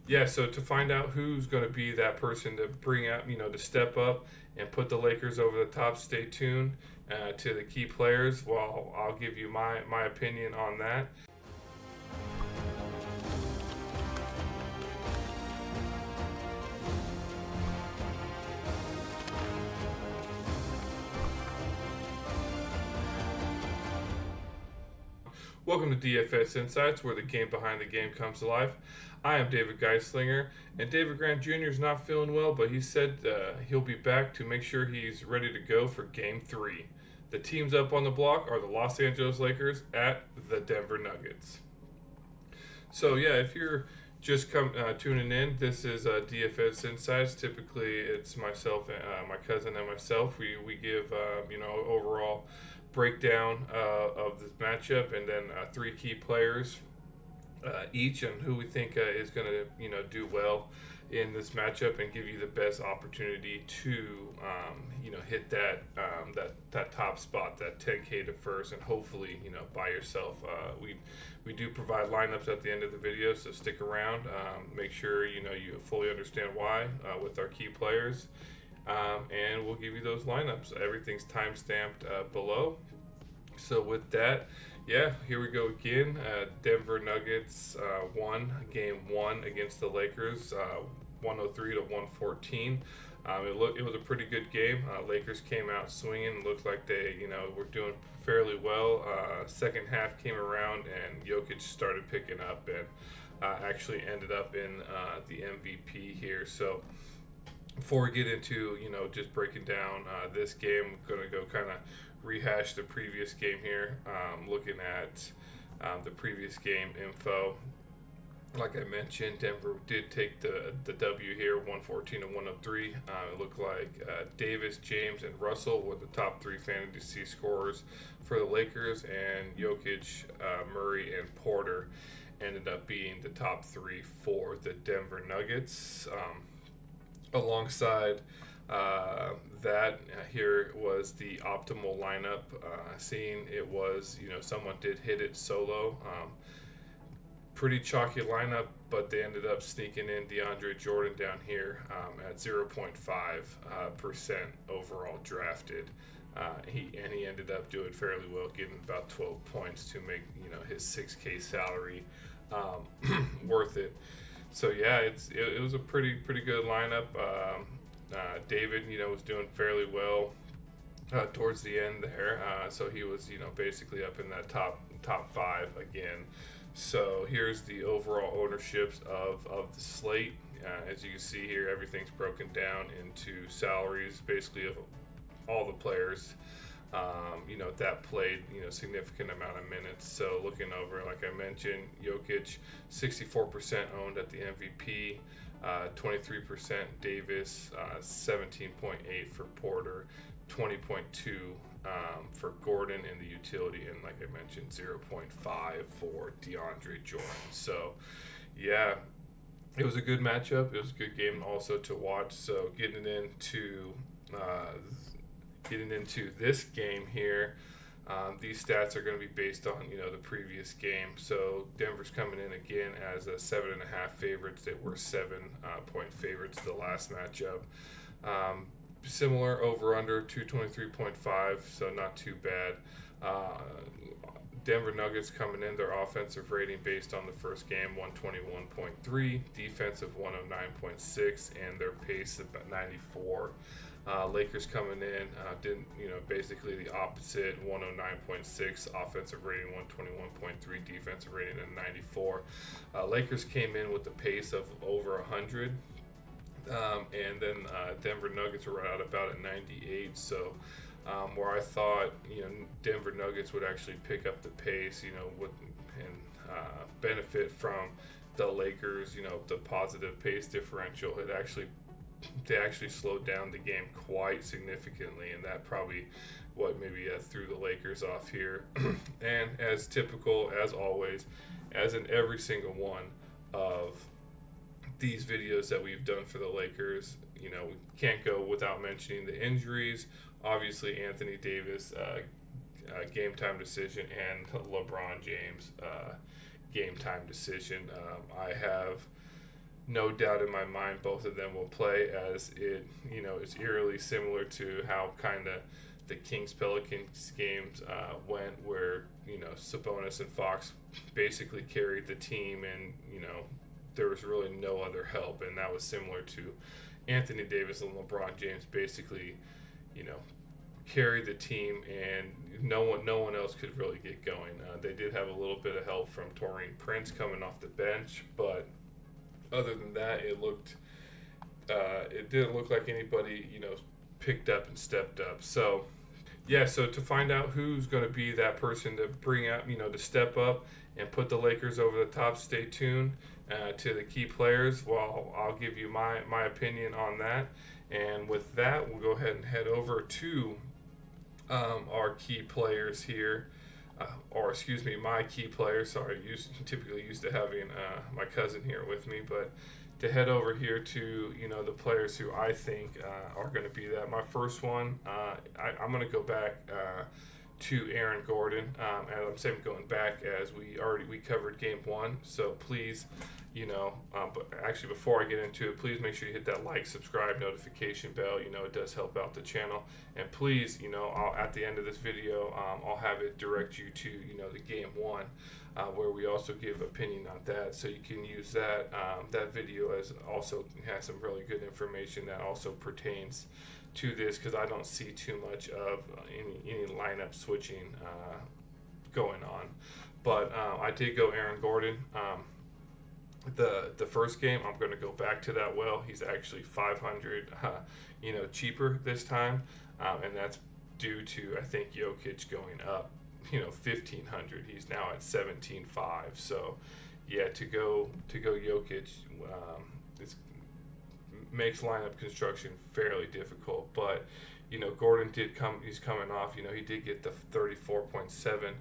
Yeah, so to find out who's going to be that person to bring out, to step up and put the Lakers over the top, stay tuned to the key players. Well, I'll give you my opinion on that. Welcome to DFS Insights, where the game behind the game comes to life. I am David Geislinger, and David Grant Jr. is not feeling well, but he said he'll be back to make sure he's ready to go for Game 3. The teams up on the block are the Los Angeles Lakers at the Denver Nuggets. So yeah, if you're just tuning in, this is DFS Insights. Typically, it's myself, my cousin, and myself. We give overall breakdown of this matchup, and then three key players each, and who we think is going to do well in this matchup and give you the best opportunity to hit that top spot, that 10K to first, and hopefully by yourself. We do provide lineups at the end of the video, so stick around. Make sure you fully understand why with our key players, and we'll give you those lineups. Everything's time stamped below. So with that, yeah, here we go again. Denver Nuggets won game one against the Lakers, 103 to 114. It was a pretty good game. Lakers came out swinging. Looked like they were doing fairly well. Second half came around and Jokic started picking up and actually ended up in the MVP here. So before we get into just breaking down this game, I'm gonna go kind of rehash the previous game here. Looking at the previous game info, like I mentioned, Denver did take the W here, 114 to 103. It looked like Davis, James, and Russell were the top three fantasy scorers for the Lakers, and Jokic, Murray, and Porter ended up being the top three for the Denver Nuggets. Alongside that, here was the optimal lineup. Seeing it was, someone did hit it solo. Pretty chalky lineup, but they ended up sneaking in DeAndre Jordan down here at 0.5% overall drafted. He ended up doing fairly well, getting about 12 points to make his 6K salary worth it. So yeah, it was a pretty good lineup. David, was doing fairly well towards the end there. So he was, basically up in that top five again. So here's the overall ownerships of the slate. As you can see here, everything's broken down into salaries, basically of all the players. That played significant amount of minutes. So looking over, like I mentioned, Jokic 64% owned at the MVP, 23% Davis, 17.8 for Porter, 20.2 for Gordon in the utility, and like I mentioned, 0.5 for DeAndre Jordan. So yeah, it was a good matchup. It was a good game also to watch. So getting into this game here, these stats are going to be based on the previous game. So Denver's coming in again as a 7.5 favorites. They were 7-point favorites the last matchup. Similar over under 223.5, so not too bad. Denver Nuggets coming in, their offensive rating based on the first game, 121.3, defensive 109.6, and their pace about 94. Lakers coming in, didn't basically the opposite, 109.6 offensive rating, 121.3 defensive rating, and 94. Lakers came in with the pace of over 100. And then Denver Nuggets were right out about at 98. So where I thought Denver Nuggets would actually pick up the pace, benefit from the Lakers, the positive pace differential. They actually slowed down the game quite significantly, and that probably what maybe threw the Lakers off here. And as typical, as always, as in every single one of these videos that we've done for the Lakers, we can't go without mentioning the injuries. Obviously, Anthony Davis, game time decision, and LeBron James, game time decision. I have no doubt in my mind both of them will play, as it is eerily similar to how kind of the Kings Pelicans games went, where Sabonis and Fox basically carried the team, and there was really no other help, and that was similar to Anthony Davis and LeBron James basically carried the team, and no one else could really get going. They did have a little bit of help from Taurean Prince coming off the bench, but other than that, it didn't look like anybody picked up and stepped up. So yeah, so to find out who's going to be that person to bring out, to step up and put the Lakers over the top, stay tuned to the key players. Well, I'll give you my opinion on that. And with that, we'll go ahead and head over to our key players here. Or excuse me, my key players. Sorry, typically used to having my cousin here with me, but to head over here to the players who I think are going to be that. My first one, I'm going to go back to Aaron Gordon, and I'm saying going back as we covered Game 1. So please, but actually before I get into it, please make sure you hit that like, subscribe, notification bell. It does help out the channel. And please, at the end of this video, I'll have it direct you to the Game 1. Where we also give opinion on that, so you can use that video as also has some really good information that also pertains to this, because I don't see too much of any lineup switching going on. But I did go Aaron Gordon. The first game, I'm going to go back to that. Well, he's actually 500 cheaper this time, and that's due to, I think, Jokic going up 1,500. He's now at 17.5. So yeah, to go Jokic it makes lineup construction fairly difficult. But Gordon he's coming off, he did get the 34.7.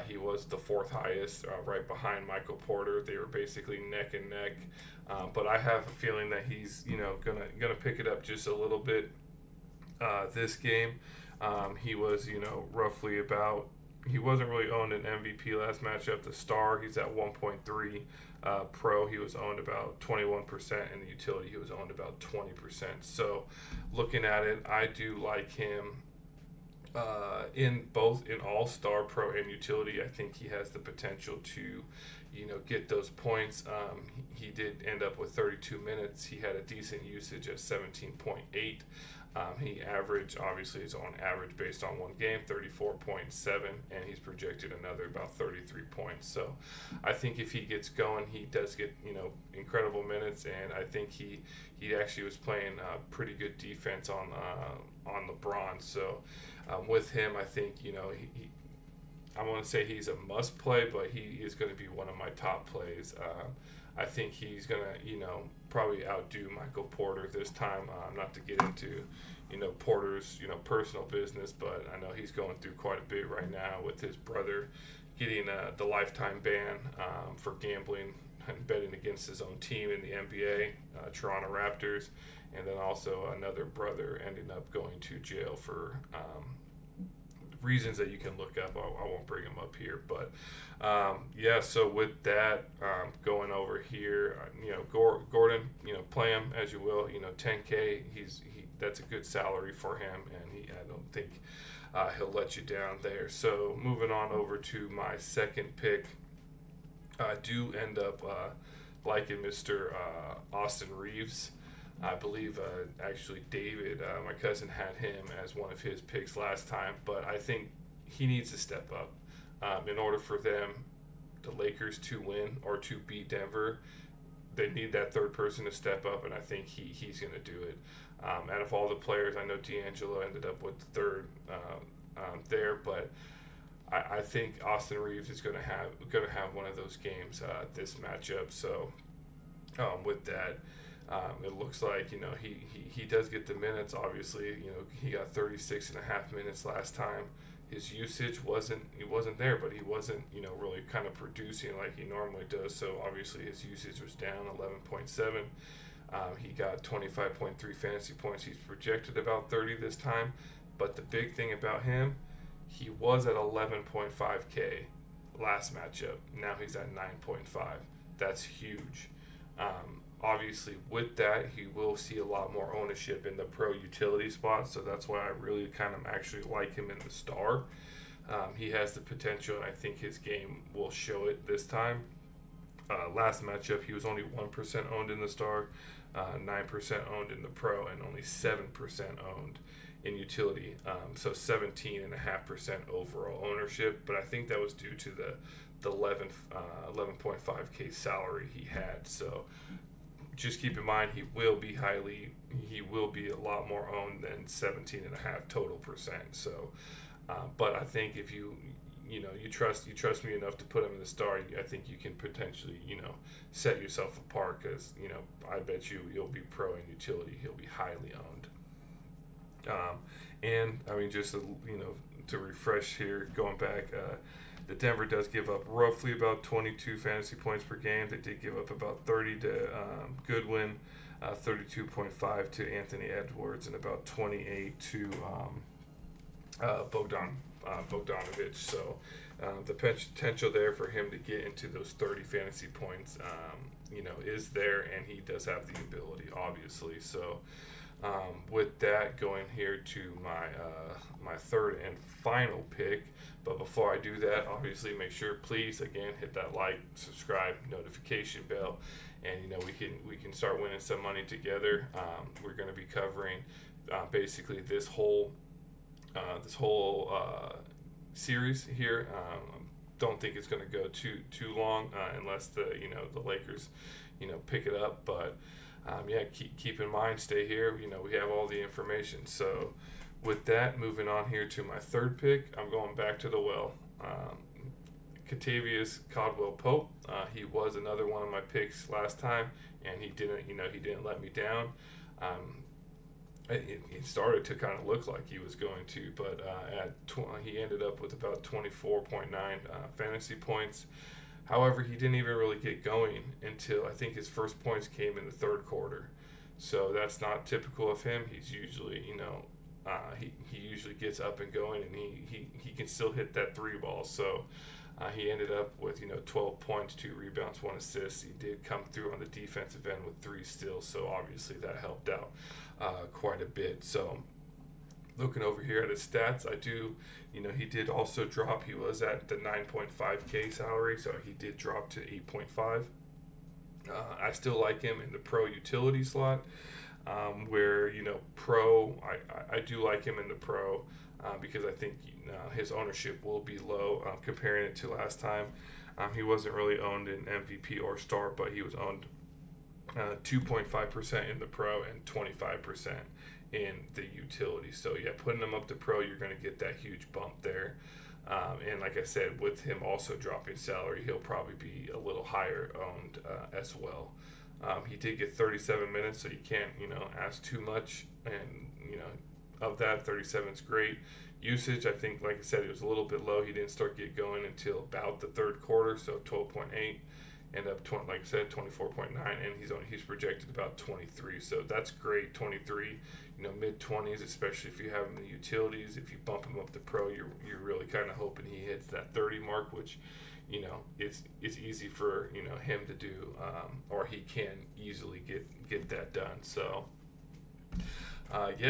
He was the fourth highest, right behind Michael Porter. They were basically neck and neck, but I have a feeling that he's gonna pick it up just a little bit this game. He was roughly about, he wasn't really owned in MVP last matchup. The star, he's at 1.3 pro. He was owned about 21%, and the utility, he was owned about 20%. So looking at it, I do like him in all-star, pro, and utility. I think he has the potential to get those points. He did end up with 32 minutes. He had a decent usage of 17.8. He averaged, obviously, is on average based on one game, 34.7, and he's projected another about 33 points. So I think if he gets going, he does get incredible minutes, and I think he actually was playing pretty good defense on LeBron. So with him, I think I want to say he's a must play, but he is going to be one of my top plays. I think he's going to, probably outdo Michael Porter this time. Not to get into, Porter's, personal business, but I know he's going through quite a bit right now with his brother getting the lifetime ban for gambling and betting against his own team in the NBA, Toronto Raptors, and then also another brother ending up going to jail for reasons that you can look up. I won't bring them up here, but yeah. So with that, going over here, Gordon, play him as you will. 10K. That's a good salary for him, and I don't think he'll let you down there. So moving on over to my second pick, I do end up liking Mr. Austin Reeves. I believe actually David, my cousin, had him as one of his picks last time, but I think he needs to step up in order for them, the Lakers, to win or to beat Denver. They need that third person to step up, and I think he's going to do it. Out of all the players, I know D'Angelo ended up with the third there, but I think Austin Reeves is going to have one of those games this matchup. So with that. It looks like he does get the minutes. Obviously, he got 36.5 minutes last time. His usage wasn't there, but he wasn't really kind of producing like he normally does. So obviously his usage was down 11.7. He got 25.3 fantasy points. He's projected about 30 this time. But the big thing about him, he was at 11.5K last matchup. Now he's at 9.5. That's huge. Obviously, with that, he will see a lot more ownership in the pro utility spot, so that's why I really kind of actually like him in the star. He has the potential, and I think his game will show it this time. Last matchup, he was only 1% owned in the star, 9% owned in the pro, and only 7% owned in utility. So 17.5% overall ownership. But I think that was due to the 11.5K salary he had. So just keep in mind he will be a lot more owned than 17.5 total percent. So, but I think if you trust me enough to put him in the star, I think you can potentially, set yourself apart because, I bet you'll be pro in utility. He'll be highly owned. And I mean, just to refresh here, going back, the Denver does give up roughly about 22 fantasy points per game. They did give up about 30 to Goodwin, 32.5 to Anthony Edwards, and about 28 to Bogdanovic. So the potential there for him to get into those 30 fantasy points, is there, and he does have the ability, obviously. So with that, going here to my third and final pick. But before I do that, obviously make sure, please, again, hit that like, subscribe, notification bell, and we can start winning some money together. We're going to be covering basically this whole series here. Don't think it's going to go too long unless the Lakers pick it up. But keep in mind, stay here. We have all the information. So with that, moving on here to my third pick, I'm going back to the well. Kentavious Caldwell-Pope. He was another one of my picks last time, and he didn't let me down. It started to kind of look like he was going to, but he ended up with about 24.9 fantasy points. However, he didn't even really get going until I think his first points came in the third quarter. So that's not typical of him. He's usually, he usually gets up and going, and he can still hit that three ball. So he ended up with 12 points, 2 rebounds, 1 assist. He did come through on the defensive end with 3 steals, so obviously that helped out quite a bit. So looking over here at his stats, he did also drop. He was at the 9.5K salary, so he did drop to 8.5. I still like him in the pro utility slot, where pro. I do like him in the pro because I think his ownership will be low comparing it to last time. He wasn't really owned in MVP or star, but he was owned 2.5% in the pro and 25% in the utility. So putting him up to pro, you're going to get that huge bump there. And like I said, with him also dropping salary, he'll probably be a little higher owned as well. He did get 37 minutes, so you can't ask too much. And of that, 37 is great. Usage, I think, like I said, it was a little bit low. He didn't start get going until about the third quarter, so 12.8. End up 24.9, and he's projected about 23. So that's great. 23, mid 20s, especially if you have him in the utilities. If you bump him up to pro, you're really kind of hoping he hits that 30 mark, which it's easy for him to do, or he can easily get that done. So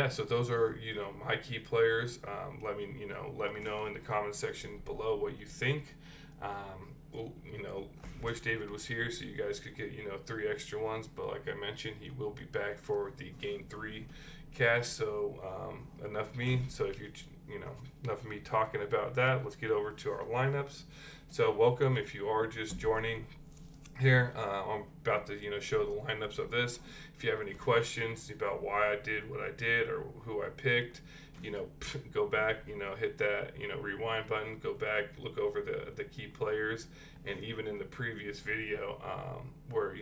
so those are my key players. Let me know in the comment section below what you think. Wish David was here so you guys could get 3 extra ones, but like I mentioned, he will be back for the game 3 cast. So enough of me. So if enough of me talking about that, let's get over to our lineups. So welcome if you are just joining here. I'm about to show the lineups of this. If you have any questions about why I did what I did or who I picked, go back, hit that, rewind button, go back, look over the key players. And even in the previous video, where,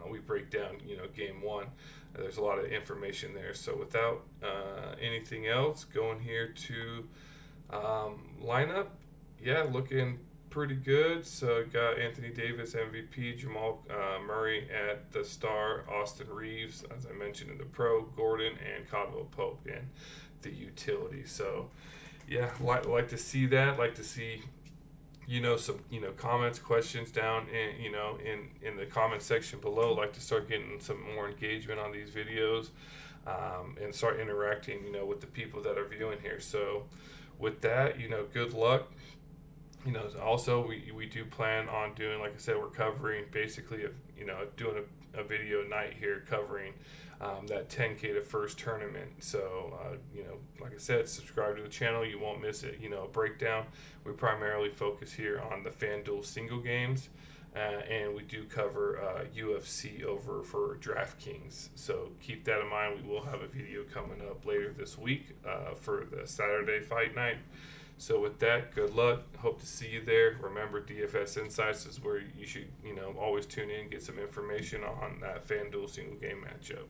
we break down, game 1, there's a lot of information there. So without anything else, going here to lineup, looking pretty good. So got Anthony Davis, MVP, Jamal Murray at the star, Austin Reeves, as I mentioned in the pro, Gordon, and Caldwell-Pope in the utility. So like to see that, like to see some comments, questions down in the comment section below. I'd like to start getting some more engagement on these videos, and start interacting with the people that are viewing here. So with that, good luck. Also we do plan on doing, like I said, we're covering basically doing a video night here covering that 10K to first tournament. So like I said, subscribe to the channel, you won't miss it. A breakdown. We primarily focus here on the Fanduel single games, and we do cover UFC over for DraftKings. So keep that in mind. We will have a video coming up later this week for the Saturday fight night. So with that, good luck. Hope to see you there. Remember, DFS Insights is where you should always tune in, get some information on that FanDuel single game matchup.